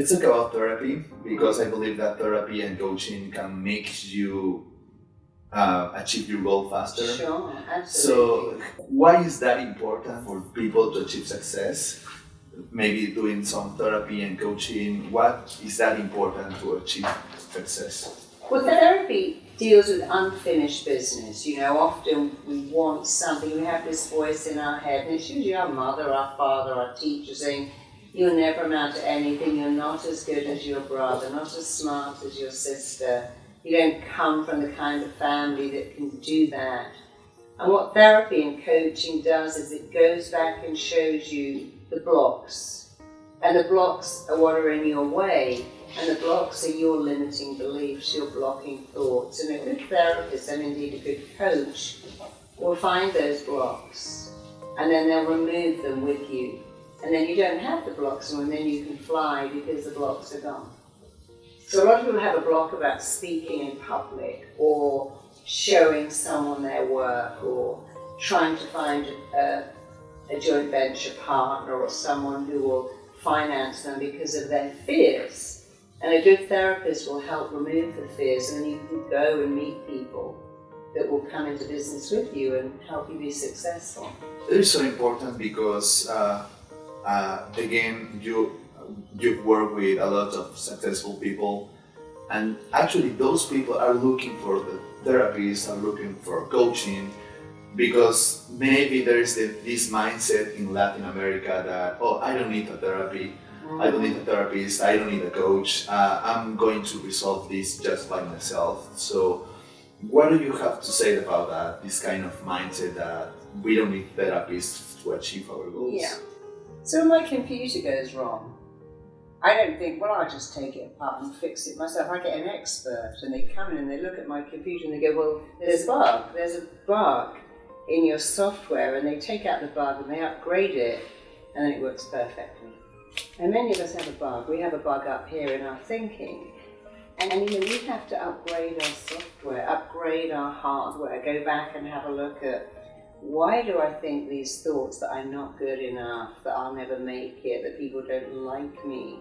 Let's talk about therapy, because I believe that therapy and coaching can make you achieve your goal faster. Sure, absolutely. So why is that important for people to achieve success? Maybe doing some therapy and coaching, what is that important to achieve success? Well, therapy deals with unfinished business. You know, often we want something, we have this voice in our head, and it's usually our mother, our father, our teacher saying, you'll never amount to anything, you're not as good as your brother, not as smart as your sister, you don't come from the kind of family that can do that. And what therapy and coaching does is it goes back and shows you the blocks. And the blocks are what are in your way. And the blocks are your limiting beliefs, your blocking thoughts. And a good therapist, and indeed a good coach, will find those blocks. And then they'll remove them with you. And then you don't have the blocks, and then you can fly because the blocks are gone. So a lot of people have a block about speaking in public, or showing someone their work, or trying to find a joint venture partner or someone who will finance them because of their fears. And a good therapist will help remove the fears, and then you can go and meet people that will come into business with you and help you be successful. It is so important because again, you've worked with a lot of successful people, and actually those people are looking for the therapists, are looking for coaching, because maybe there is this mindset in Latin America that, oh, I don't need a therapy, I don't need a therapist, I don't need a coach, I'm going to resolve this just by myself. So what do you have to say about that, this kind of mindset that we don't need therapists to achieve our goals? Yeah. So when my computer goes wrong, I don't think, well, I'll just take it apart and fix it myself. I get an expert, and they come in and they look at my computer and they go, well, there's a bug in your software, and they take out the bug and they upgrade it, and then it works perfectly. And many of us have a bug. We have a bug up here in our thinking. And you know, we have to upgrade our software, upgrade our hardware, go back and have a look at, why do I think these thoughts that I'm not good enough, that I'll never make it, that people don't like me?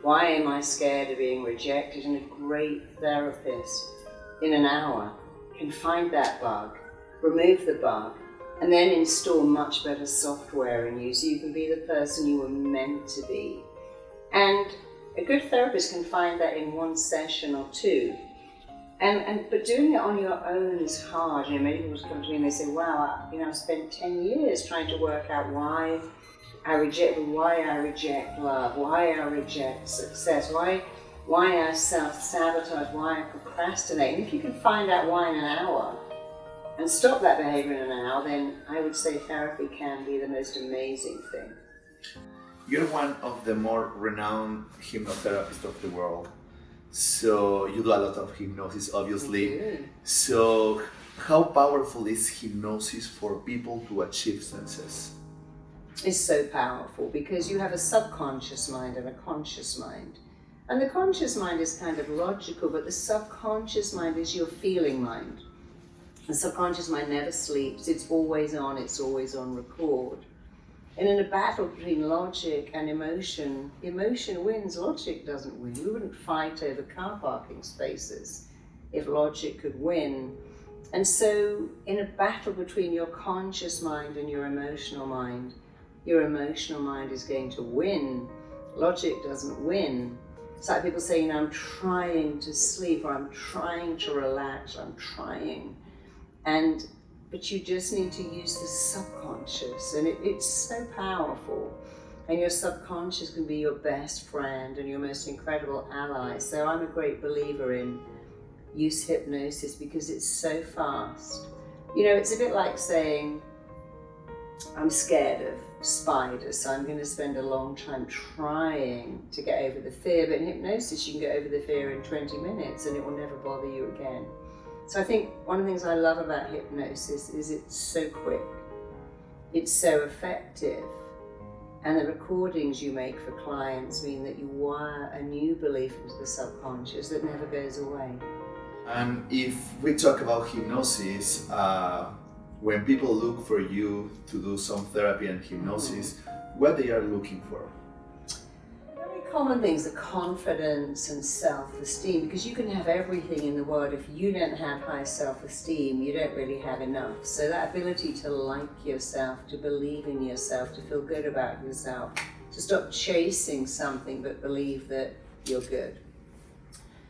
Why am I scared of being rejected? And a great therapist in an hour can find that bug, remove the bug, and then install much better software in you so you can be the person you were meant to be. And a good therapist can find that in one session or two. But doing it on your own is hard. You know, many people come to me and they say, wow, I've spent 10 years trying to work out why I reject love, why I reject success, why I self-sabotage, why I procrastinate. And if you can find out why in an hour and stop that behavior in an hour, then I would say therapy can be the most amazing thing. You're one of the more renowned hypnotherapists of the world. So you do a lot of hypnosis, obviously. Mm-hmm. So how powerful is hypnosis for people to achieve success? It's so powerful because you have a subconscious mind and a conscious mind. And the conscious mind is kind of logical, but the subconscious mind is your feeling mind. The subconscious mind never sleeps, it's always on record. And in a battle between logic and emotion wins, logic doesn't win. We wouldn't fight over car parking spaces if logic could win. And so in a battle between your conscious mind and your emotional mind is going to win. Logic doesn't win. It's like people saying, I'm trying to sleep, or I'm trying to relax, I'm trying. But you just need to use the subconscious, and it's so powerful. And your subconscious can be your best friend and your most incredible ally. So I'm a great believer in use hypnosis because it's so fast. You know, it's a bit like saying, I'm scared of spiders, so I'm going to spend a long time trying to get over the fear. But in hypnosis, you can get over the fear in 20 minutes and it will never bother you again. So I think one of the things I love about hypnosis is it's so quick, it's so effective, and the recordings you make for clients mean that you wire a new belief into the subconscious that never goes away. And if we talk about hypnosis, when people look for you to do some therapy and hypnosis, what they are looking for? Very common things are confidence and self-esteem, because you can have everything in the world. If you don't have high self-esteem, you don't really have enough. So that ability to like yourself, to believe in yourself, to feel good about yourself, to stop chasing something but believe that you're good.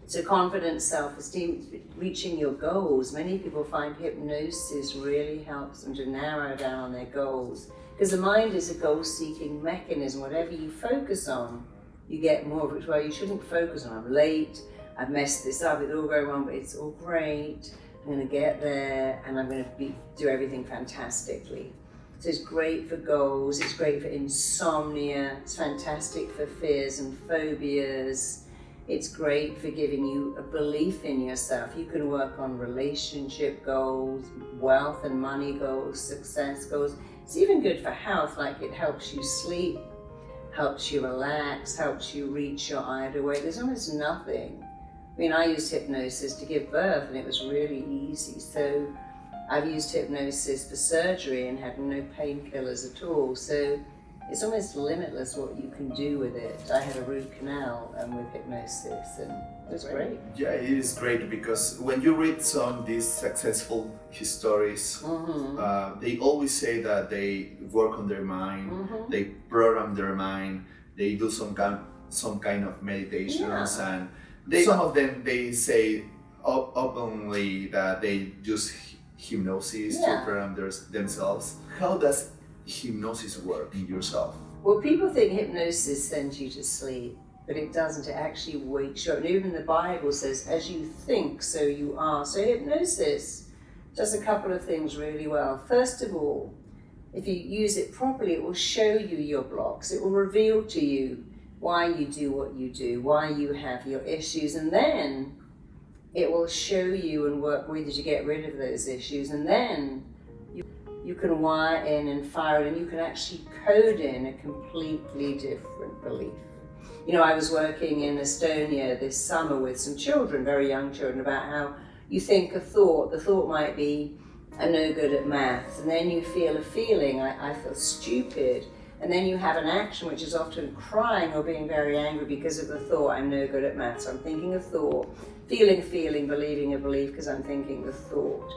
So confidence, self-esteem, reaching your goals. Many people find hypnosis really helps them to narrow down their goals, because the mind is a goal-seeking mechanism. Whatever you focus on, you get more of it. Well, you shouldn't focus on, I'm late, I've messed this up, it's all going wrong, but it's all great, I'm going to get there, and I'm going to do everything fantastically. So it's great for goals, it's great for insomnia, it's fantastic for fears and phobias. It's great for giving you a belief in yourself. You can work on relationship goals, wealth and money goals, success goals. It's even good for health, like it helps you sleep, helps you relax, helps you reach your ideal weight. There's almost nothing. I mean, I used hypnosis to give birth and it was really easy. So I've used hypnosis for surgery and had no painkillers at all. So it's almost limitless what you can do with it. I had a root canal with hypnosis, and it was great. Yeah, it is great, because when you read some of these successful stories, they always say that they work on their mind, they program their mind, they do some kind of meditations, and some of them they say openly that they use hypnosis to program themselves. How does hypnosis work in yourself? Well, people think hypnosis sends you to sleep, but it doesn't. It actually wakes you up. And even the Bible says, as you think, so you are. So hypnosis does a couple of things really well. First of all, if you use it properly, it will show you your blocks. It will reveal to you why you do what you do, why you have your issues, and then it will show you and work with you to get rid of those issues. And then you can wire in and fire it, and you can actually code in a completely different belief. You know, I was working in Estonia this summer with some children, very young children, about how you think a thought, the thought might be, I'm no good at maths, and then you feel a feeling, I feel stupid, and then you have an action which is often crying or being very angry because of the thought, I'm no good at maths. I'm thinking a thought, feeling, believing a belief because I'm thinking the thought.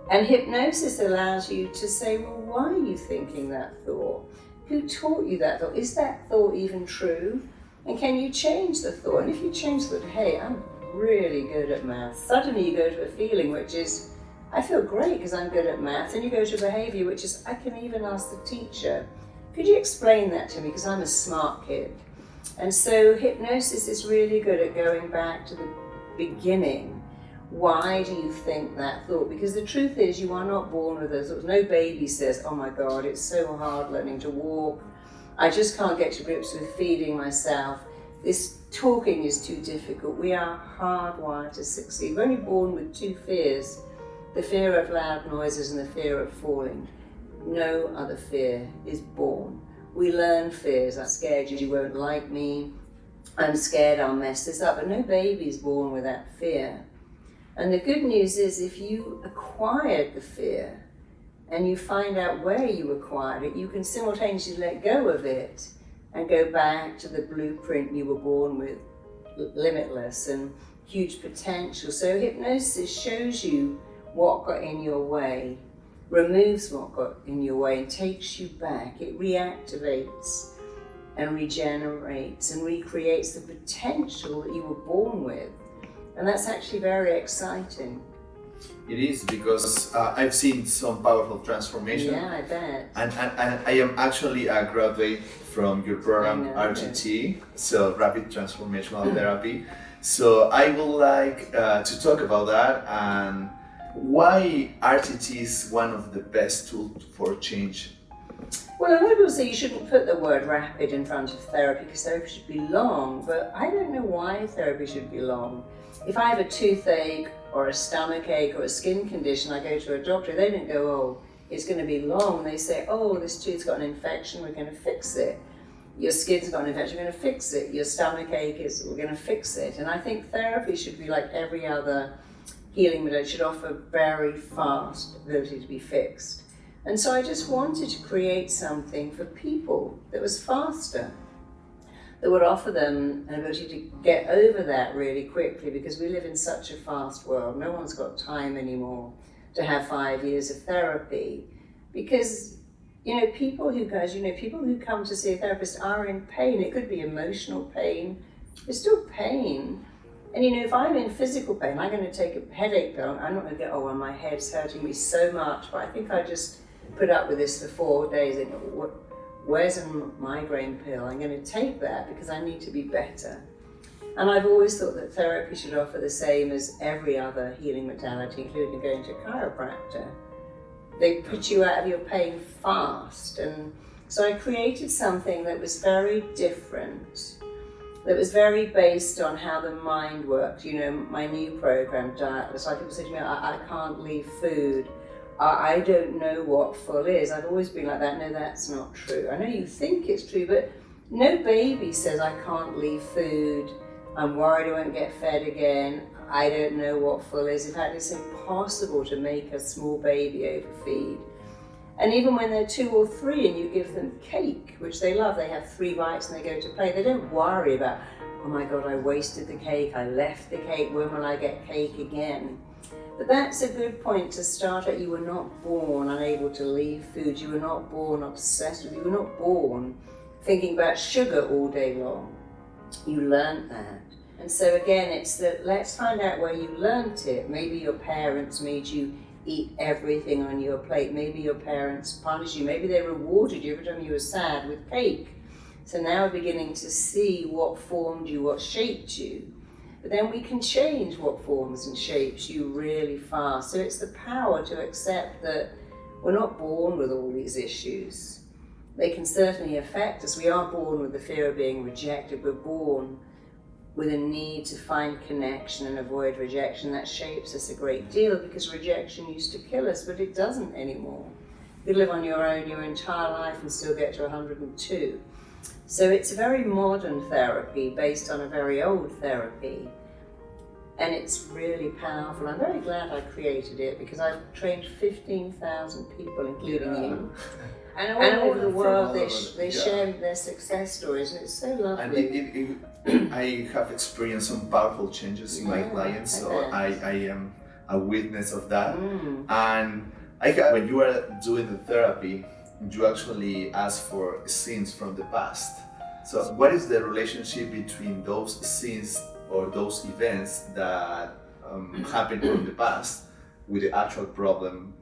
And hypnosis allows you to say, well, why are you thinking that thought? Who taught you that thought? Is that thought even true? And can you change the thought? And if you change the thought, hey, I'm really good at maths, suddenly you go to a feeling which is, I feel great because I'm good at maths. And you go to behavior which is, I can even ask the teacher, could you explain that to me because I'm a smart kid? And so hypnosis is really good at going back to the beginning. Why do you think that thought? Because the truth is, you are not born with those thoughts. No baby says, oh my God, it's so hard learning to walk. I just can't get to grips with feeding myself. This talking is too difficult. We are hardwired to succeed. We're only born with two fears, the fear of loud noises and the fear of falling. No other fear is born. We learn fears. I'm scared you won't like me. I'm scared I'll mess this up. But no baby is born with that fear. And the good news is, if you acquired the fear and you find out where you acquired it, you can simultaneously let go of it and go back to the blueprint you were born with, limitless and huge potential. So hypnosis shows you what got in your way, removes what got in your way and takes you back. It reactivates and regenerates and recreates the potential that you were born with. And that's actually very exciting. It is, because I've seen some powerful transformation. Yeah, I bet. And I am actually a graduate from your program, RTT, so Rapid Transformational Therapy. So I would like to talk about that and why RTT is one of the best tools for change. Well, a lot of people say you shouldn't put the word rapid in front of therapy because therapy should be long, but I don't know why therapy should be long. If I have a toothache or a stomach ache or a skin condition, I go to a doctor, they don't go, oh, it's going to be long. They say, oh, this tooth's got an infection, we're going to fix it. Your skin's got an infection, we're going to fix it. Your stomach ache is, we're going to fix it. And I think therapy should be like every other healing modality, should offer very fast ability to be fixed. And so I just wanted to create something for people that was faster. that would offer them an ability to get over that really quickly, because we live in such a fast world. No one's got time anymore to have 5 years of therapy, because people who come to see a therapist are in pain. It could be emotional pain. It's still pain. And if I'm in physical pain, I'm going to take a headache pill. I'm not going to go, oh, well, my head's hurting me so much, but I think I just put up with this for 4 days. And where's a migraine pill? I'm going to take that because I need to be better. And I've always thought that therapy should offer the same as every other healing modality, including going to a chiropractor. They put you out of your pain fast. And so I created something that was very different, that was very based on how the mind works. My new program, Dietless, like people say to me, I can't leave food. I don't know what full is. I've always been like that. No, that's not true. I know you think it's true, but no baby says I can't leave food. I'm worried I won't get fed again. I don't know what full is. In fact, it's impossible to make a small baby overfeed. And even when they're 2 or 3 and you give them cake, which they love, they have 3 bites and they go to play, they don't worry about, oh my God, I wasted the cake, I left the cake, when will I get cake again? But that's a good point to start at. You were not born unable to leave food. You were not born obsessed with it. You were not born thinking about sugar all day long. You learned that. And so again, it's that let's find out where you learned it. Maybe your parents made you eat everything on your plate. Maybe your parents punished you. Maybe they rewarded you every time you were sad with cake. So now we're beginning to see what formed you, what shaped you. But then we can change what forms and shapes you really fast. So it's the power to accept that we're not born with all these issues. They can certainly affect us. We are born with the fear of being rejected. We're born with a need to find connection and avoid rejection. That shapes us a great deal, because rejection used to kill us, but it doesn't anymore. You live on your own your entire life and still get to 102. So it's a very modern therapy based on a very old therapy. And it's really powerful. I'm very glad I created it, because I've trained 15,000 people, including you. And all over the world, they share their success stories, and it's so lovely. And I have experienced some powerful changes in my clients, so I am a witness of that. And when you are doing the therapy, you actually ask for scenes from the past. So what is the relationship between those scenes or those events that happened from the past with the actual problem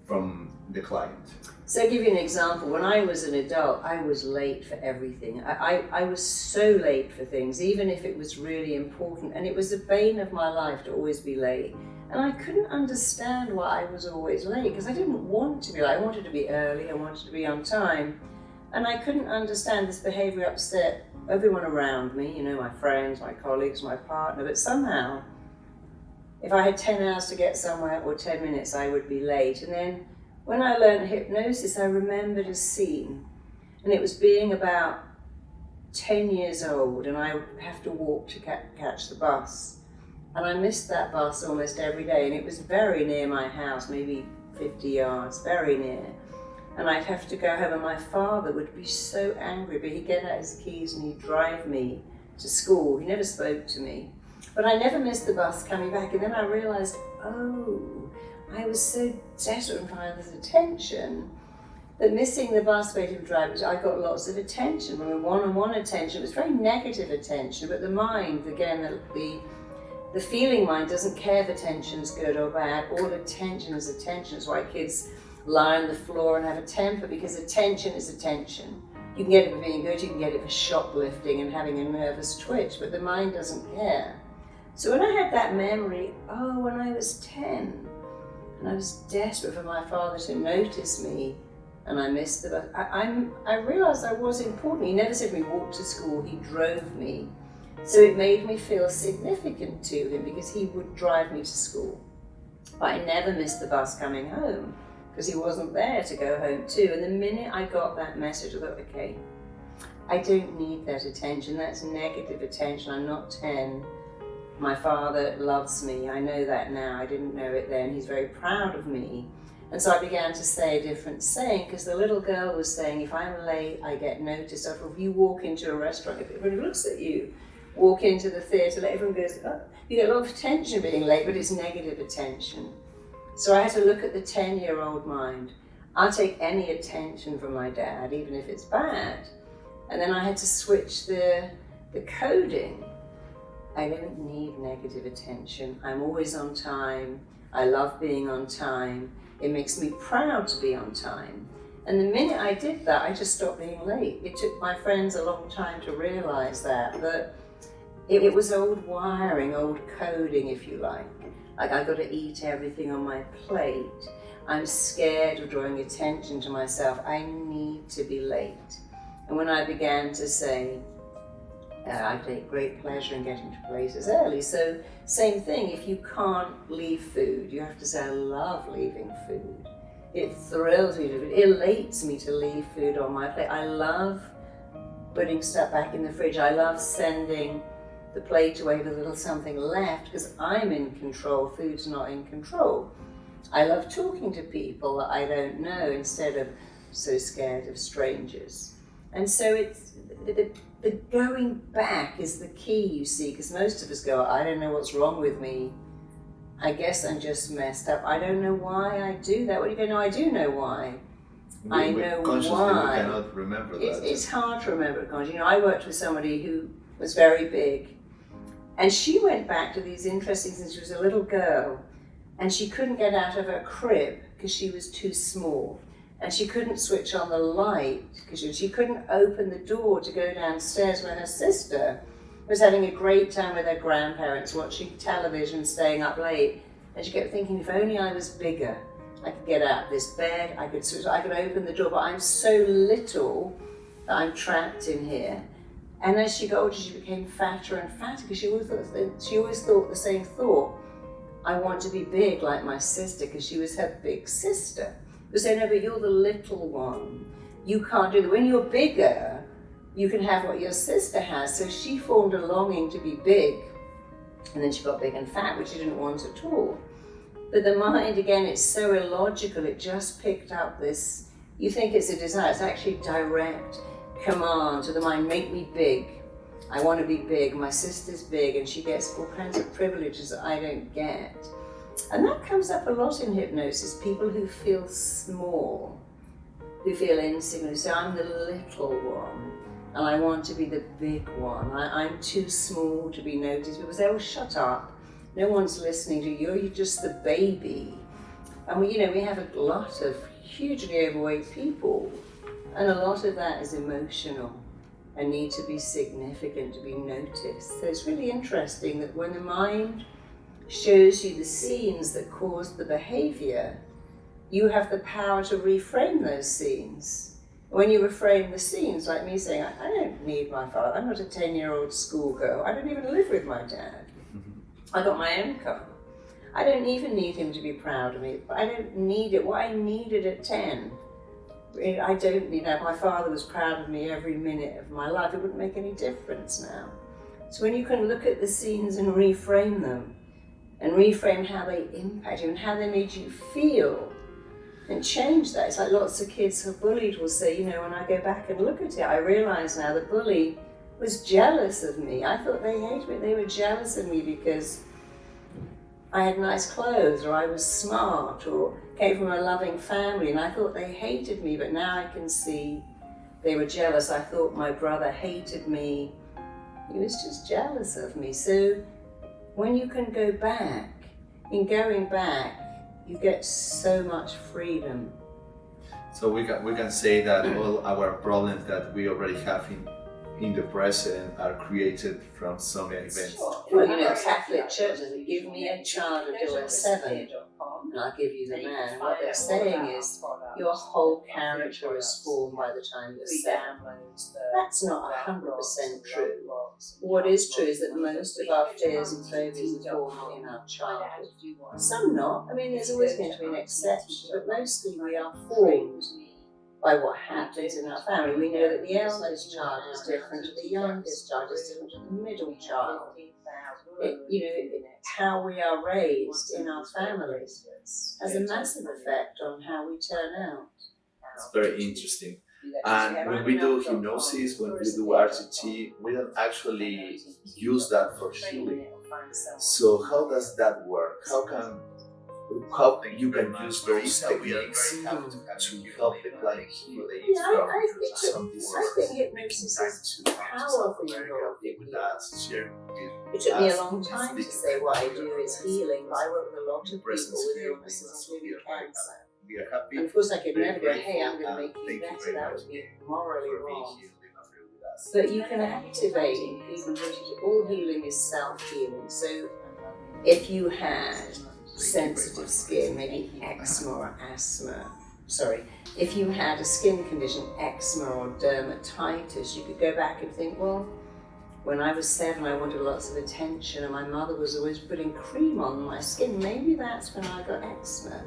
from the client? So I'll give you an example. When I was an adult, I was late for everything. I was so late for things, even if it was really important. And it was the bane of my life to always be late. And I couldn't understand why I was always late, because I didn't want to be late. I wanted to be early, I wanted to be on time. And I couldn't understand this behavior upset everyone around me, my friends, my colleagues, my partner. But somehow, if I had 10 hours to get somewhere or 10 minutes, I would be late. And then when I learned hypnosis, I remembered a scene, and it was being about 10 years old, and I would have to walk to catch the bus. And I missed that bus almost every day, and it was very near my house, maybe 50 yards, very near. And I'd have to go home, and my father would be so angry, but he'd get out his keys and he'd drive me to school. He never spoke to me. But I never missed the bus coming back, and then I realized, I was so desperate for my father's attention that missing the bus waiting for drivers, I got lots of attention. One-on-one attention. It was very negative attention, but the mind, again, the feeling mind doesn't care if attention's good or bad. All attention is attention. That's why kids lie on the floor and have a temper, because attention is attention. You can get it for being good, you can get it for shoplifting and having a nervous twitch, but the mind doesn't care. So when I had that memory, when I was 10, and I was desperate for my father to notice me, and I missed the bus. I realized I was important. He never said to me, walk to school, he drove me. So it made me feel significant to him, because he would drive me to school. But I never missed the bus coming home, because he wasn't there to go home to. And the minute I got that message, I thought, okay, I don't need that attention. That's negative attention. I'm not 10. My father loves me. I know that now. I didn't know it then. He's very proud of me. And so I began to say a different saying, because the little girl was saying, if I'm late, I get noticed. So if you walk into a restaurant, if everybody looks at you, walk into the theatre, everyone goes, oh, you get a lot of attention being late, but it's negative attention. So I had to look at the 10-year-old mind. I'll take any attention from my dad, even if it's bad. And then I had to switch the coding. I don't need negative attention. I'm always on time. I love being on time. It makes me proud to be on time. And the minute I did that, I just stopped being late. It took my friends a long time to realize that, but it was old wiring, old coding, if you like. Like, I got to eat everything on my plate. I'm scared of drawing attention to myself. I need to be late. And when I began to say, I take great pleasure in getting to places early. So same thing, if you can't leave food, you have to say, I love leaving food. It thrills me to leave it. It elates me to leave food on my plate. I love putting stuff back in the fridge. I love sending the plate away with a little something left because I'm in control, food's not in control. I love talking to people that I don't know instead of so scared of strangers. And so it's the going back is the key, you see, because most of us go, I don't know what's wrong with me. I guess I'm just messed up. I don't know why I do that. What do you go, no, I do know why. I know why. We cannot remember that. It's hard to remember it consciously. You know, I worked with somebody who was very big, and she went back to these interesting things. She was a little girl, and she couldn't get out of her crib because she was too small. And she couldn't switch on the light because she couldn't open the door to go downstairs where her sister was having a great time with her grandparents, watching television, staying up late. And she kept thinking, if only I was bigger, I could get out of this bed, I could open the door, but I'm so little that I'm trapped in here. And as she got older, she became fatter and fatter because she always thought the same thought. I want to be big like my sister because she was her big sister. They say, no, but you're the little one. You can't do that. When you're bigger, you can have what your sister has. So she formed a longing to be big. And then she got big and fat, which she didn't want at all. But the mind, again, it's so illogical. It just picked up this, you think it's a desire. It's actually direct command to the mind, make me big. I want to be big. My sister's big, and she gets all kinds of privileges that I don't get. And that comes up a lot in hypnosis, people who feel small, who feel insignificant. So I'm the little one, and I want to be the big one. I'm too small to be noticed. People say, oh, shut up. No one's listening to you. You're just the baby. And we have a lot of hugely overweight people, and a lot of that is emotional and need to be significant, to be noticed. So it's really interesting that when the mind shows you the scenes that cause the behavior, you have the power to reframe those scenes. When you reframe the scenes, like me saying, I don't need my father, I'm not a 10-year-old schoolgirl, I don't even live with my dad. I got my own car. I don't even need him to be proud of me. I don't need it. What I needed at 10, I don't need that. My father was proud of me every minute of my life. It wouldn't make any difference now. So when you can look at the scenes and reframe them, and reframe how they impact you and how they made you feel, and change that. It's like lots of kids who are bullied will say, when I go back and look at it, I realise now the bully was jealous of me. I thought they hated me. They were jealous of me because I had nice clothes, or I was smart, or came from a loving family, and I thought they hated me, but now I can see they were jealous. I thought my brother hated me. He was just jealous of me. So when you can go back, in going back, you get so much freedom. So we can say that all our problems that we already have in the present are created from some events. Well, Catholic churches, give me a child until they're 7, and I'll give you the man. And what they're saying is, your whole character is formed by the time you're 7. That's not 100% true. What is true is that most of our fears and phobias are formed in our childhood. Some not. I mean, there's always going to be an exception, but mostly we are formed by what happens in our family. We know that the eldest child is different to the youngest child, is different to the middle child. how we are raised in our families has a massive effect on how we turn out. It's very interesting. And when we do hypnosis, when we do RTT, we don't actually use that for healing. So how does that work? How you can use those techniques to help the client heal some diseases? I think hypnosis is powerfully involved in healing. It took me a long time to say what I do is healing, but I work with a lot of people with illnesses, including cancer. And of course I could never go, hey, I'm going to make you better. That would be morally wrong. But you can activate in people. All healing is self-healing. So if you had sensitive skin, maybe eczema or asthma, if you had a skin condition, eczema or dermatitis, you could go back and think, well, when I was 7, I wanted lots of attention and my mother was always putting cream on my skin. Maybe that's when I got eczema.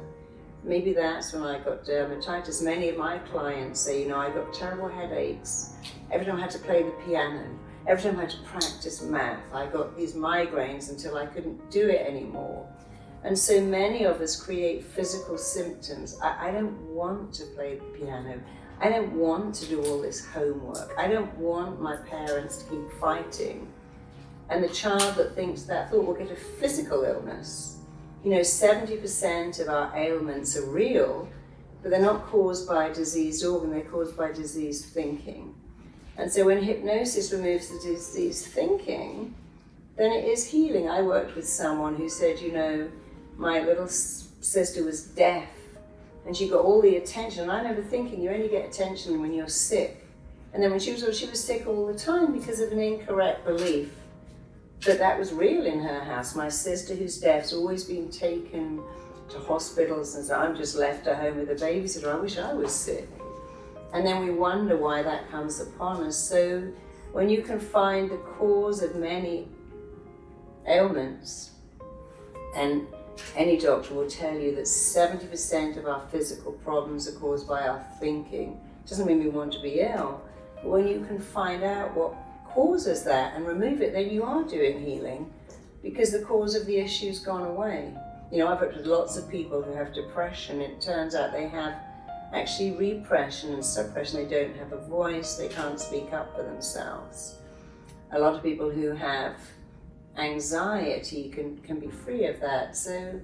Maybe that's when I got dermatitis. Many of my clients say, I got terrible headaches. Every time I had to play the piano, every time I had to practice math, I got these migraines until I couldn't do it anymore. And so many of us create physical symptoms. I don't want to play the piano. I don't want to do all this homework. I don't want my parents to keep fighting. And the child that thinks that thought will get a physical illness. 70% of our ailments are real, but they're not caused by a diseased organ, they're caused by diseased thinking. And so when hypnosis removes the diseased thinking, then it is healing. I worked with someone who said, my little sister was deaf and she got all the attention. And I remember thinking, you only get attention when you're sick. And then when she was sick all the time because of an incorrect belief that was real in her house. My sister, who's deaf, has always been taken to hospitals and said, I'm just left at home with a babysitter. I wish I was sick. And then we wonder why that comes upon us. So when you can find the cause of many ailments, and any doctor will tell you that 70% of our physical problems are caused by our thinking. It doesn't mean we want to be ill, but when you can find out what causes that and remove it, then you are doing healing because the cause of the issue's gone away. I've worked with lots of people who have depression. It turns out they have actually repression and suppression. They don't have a voice, they can't speak up for themselves. A lot of people who have anxiety can be free of that. So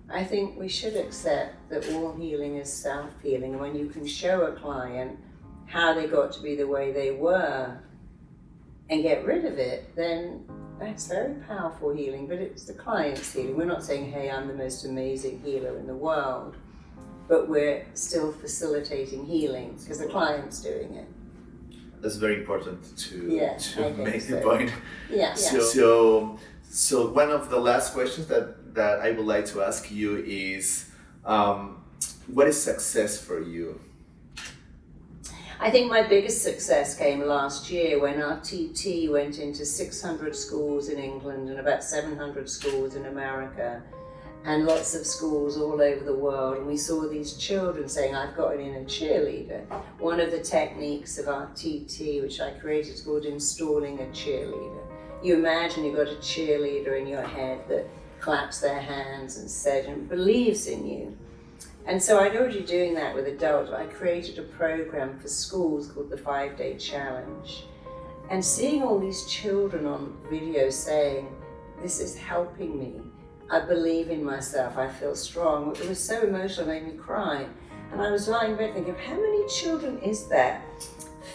I think we should accept that all healing is self-healing. And when you can show a client how they got to be the way they were and get rid of it, then that's very powerful healing, but it's the client's healing. We're not saying, hey, I'm the most amazing healer in the world, but we're still facilitating healing because the client's doing it. That's very important to make the so. point. Yeah. So one of the last questions that I would like to ask you is, what is success for you? I think my biggest success came last year when our TT went into 600 schools in England and about 700 schools in America and lots of schools all over the world. And we saw these children saying, I've got an inner cheerleader. One of the techniques of our TT, which I created, is called installing a cheerleader. You imagine you've got a cheerleader in your head that claps their hands and says and believes in you. And so I'd already doing that with adults. I created a program for schools called the 5-Day Challenge. And seeing all these children on video saying, this is helping me. I believe in myself, I feel strong. It was so emotional, it made me cry. And I was lying in bed thinking, how many children is there?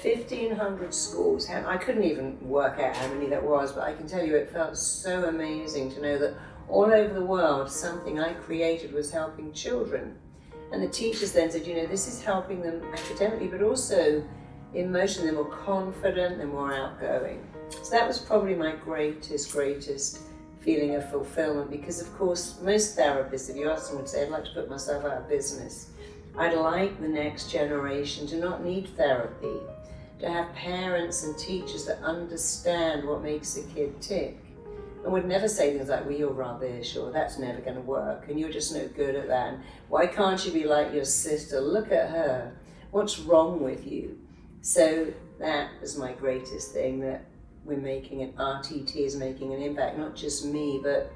1,500 schools. I couldn't even work out how many that was, but I can tell you it felt so amazing to know that all over the world, something I created was helping children. And the teachers then said, this is helping them academically, but also emotionally. They're more confident, they're more outgoing. So that was probably my greatest feeling of fulfillment, because of course, most therapists, if you ask them, would say, I'd like to put myself out of business. I'd like the next generation to not need therapy, to have parents and teachers that understand what makes a kid tick. And would never say things like, well, you're rubbish, or that's never going to work, and you're just no good at that. And why can't you be like your sister? Look at her. What's wrong with you? So that was my greatest thing, that we're making an RTT is making an impact, not just me, but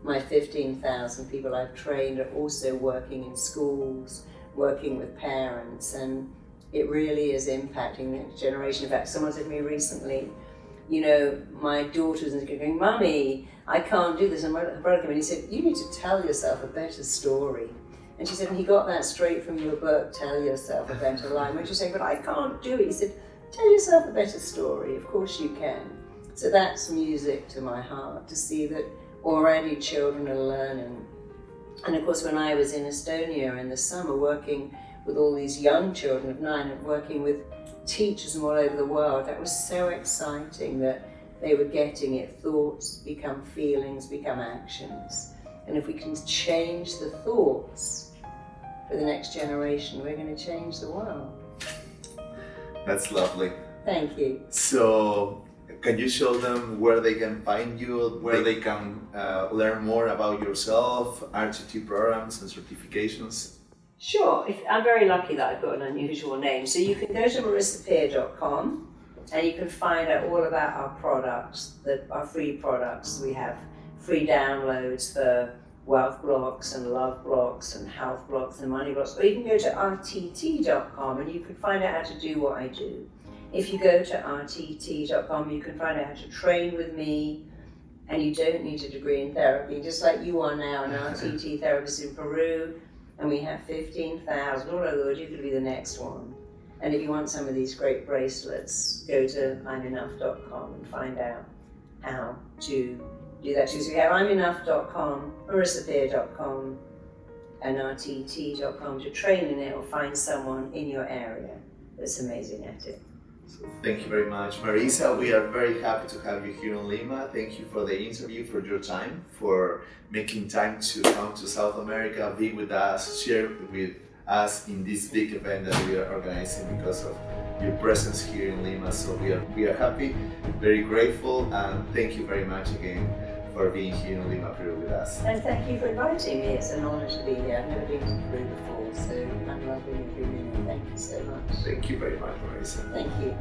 my 15,000 people I've trained are also working in schools, working with parents, and it really is impacting the next generation. In fact, someone said to me recently, you know, my daughter's going, Mummy, I can't do this. And my brother came in and he said, you need to tell yourself a better story. And she said, and he got that straight from your book, Tell Yourself a Better Lie. When you say, but I can't do it. He said, tell yourself a better story. Of course you can. So that's music to my heart, to see that already children are learning. And of course, when I was in Estonia in the summer working with all these young children of 9 and working with teachers from all over the world, that was so exciting that they were getting it. Thoughts become feelings, become actions. And if we can change the thoughts for the next generation, we're going to change the world. That's lovely. Thank you. So, can you show them where they can find you, where they can learn more about yourself, RTT programs and certifications? Sure. I'm very lucky that I've got an unusual name. So you can go to marisapeer.com and you can find out all about our products, our free products. We have free downloads for wealth blocks and love blocks and health blocks and money blocks. Or you can go to rtt.com and you can find out how to do what I do. If you go to rtt.com, you can find out how to train with me, and you don't need a degree in therapy, just like you are now, an RTT therapist in Peru, and we have 15,000 all over the world. You could be the next one. And if you want some of these great bracelets, go to imenough.com and find out how to do that too. So we have imenough.com, marisapeer.com, and rtt.com to train in it or find someone in your area that's amazing at it. So thank you very much, Marisa. We are very happy to have you here in Lima. Thank you for the interview, for your time, for making time to come to South America, be with us, share with us in this big event that we are organizing because of your presence here in Lima. So we are happy, very grateful, and thank you very much again for being here in Lima, Peru with us. And thank you for inviting me. It's an honor to be here. I've never been to Peru before, so I'm loving every minute. Thank you so much. Thank you very much, Marisa. Thank you.